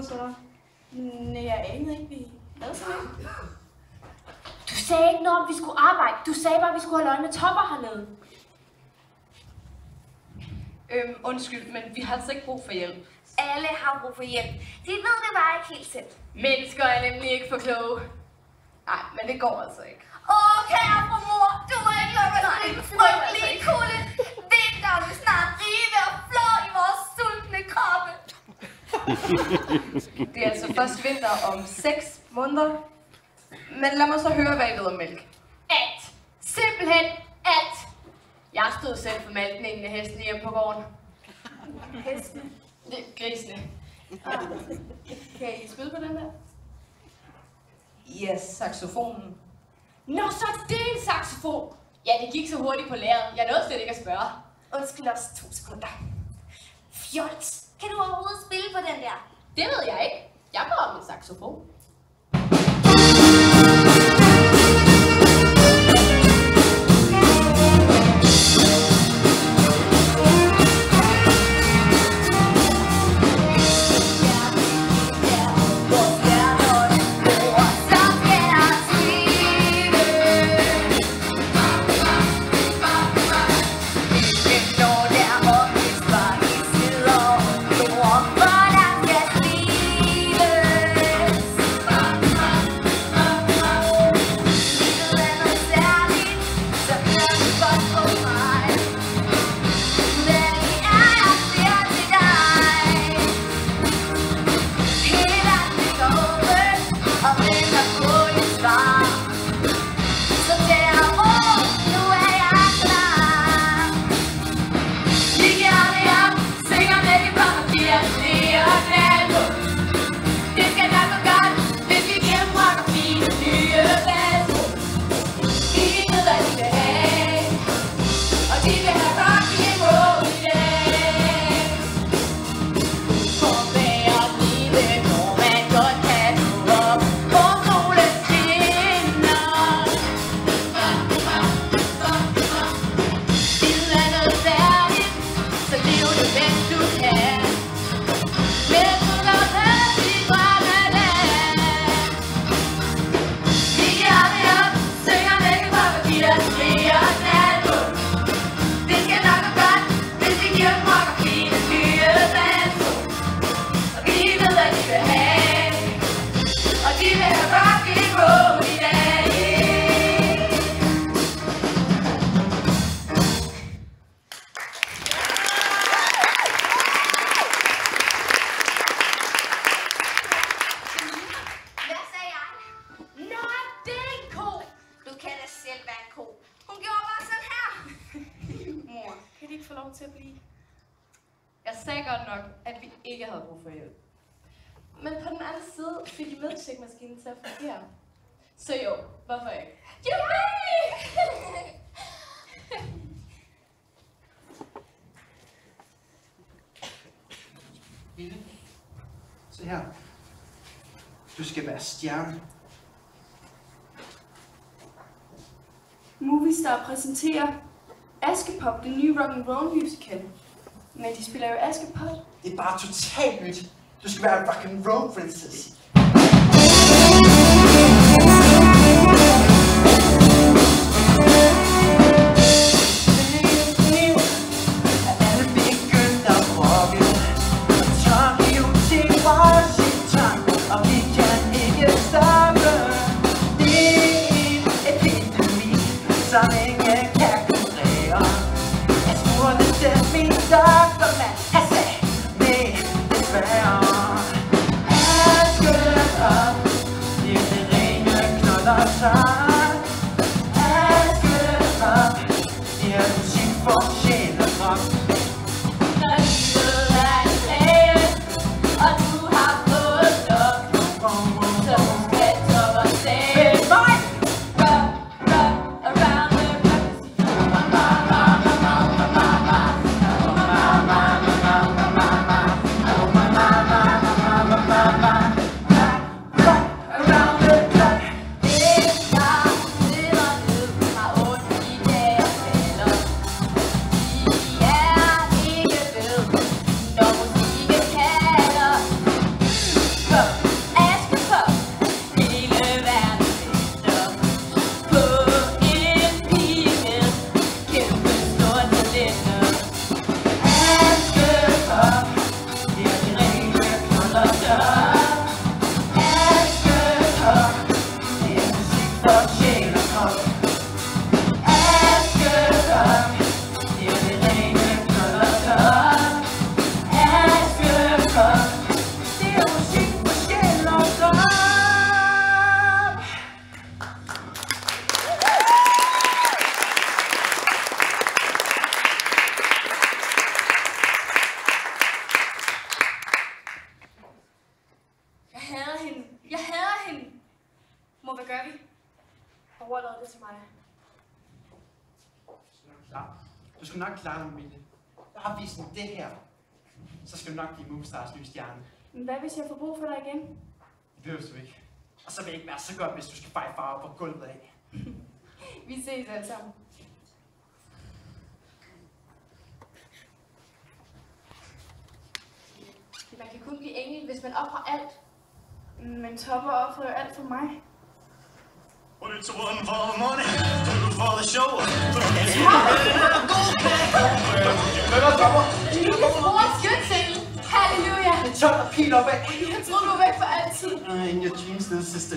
noget til dig? Nej, jeg anede ikke, vi lavede sådan noget. Du sagde ikke noget om, vi skulle arbejde. Du sagde bare, at vi skulle holde øje med Topper hernede. Undskyld, men vi har altså ikke brug for hjælp. Alle har brug for hjælp. De ved det bare ikke helt selv. Mennesker er nemlig ikke for kloge. Nej, men det går altså ikke. Kære mor, du må ikke lukke os i den frygtelige kulde. Vinteren vil snart rive og flå i vores sultne kroppe. Det er altså først vinter om 6 måneder. Men lad mig så høre, hvad I ved om mælk. Alt. Simpelthen alt. Jeg stod selv for malkningen af hestene hjemme på gården. Hestene? Det er grisene. Kan I spille på den der? Ja, saxofonen. Nå, så det er en saxofon. Ja, det gik så hurtigt på lærret. Jeg nåede slet ikke at spørge. Undskyld os 2 sekunder. Fjols. Kan du overhovedet spille på den der? Det ved jeg ikke. Jeg går om en saxofon. Til at blive. Jeg sagde godt nok, at vi ikke havde brug for hjælp. Men på den anden side fik I milkshake-maskinen til at fungere. Så jo, hvorfor ikke? Lille, se her. Du skal være stjerne. Movistar præsenterer Askepop, den nye rock'n'roll musical. Men de spiller jo Askepot. Det er bare totalt nyt. Du skal være en rock'n'roll princess. Mor, hvad gør vi? Overlad det til mig. Du skal nok klare dig, Emilie. Jeg har vist det her. Så skal du nok blive Moonstars nye stjerne. Men hvad hvis jeg får brug for dig igen? Det behøver du ikke. Og så vil det ikke være så godt, hvis du skal feje farve på gulvet af. Vi ses alle sammen. Man kan kun blive engel, hvis man offrer alt. Men Topper offrer jo alt for mig. Well, it's one for the money, two for the show. Emilies bror skytsel! Halleluja! Det er tørt og pil opad. Jeg tror, du er væk for altid. In your dreams, little sister.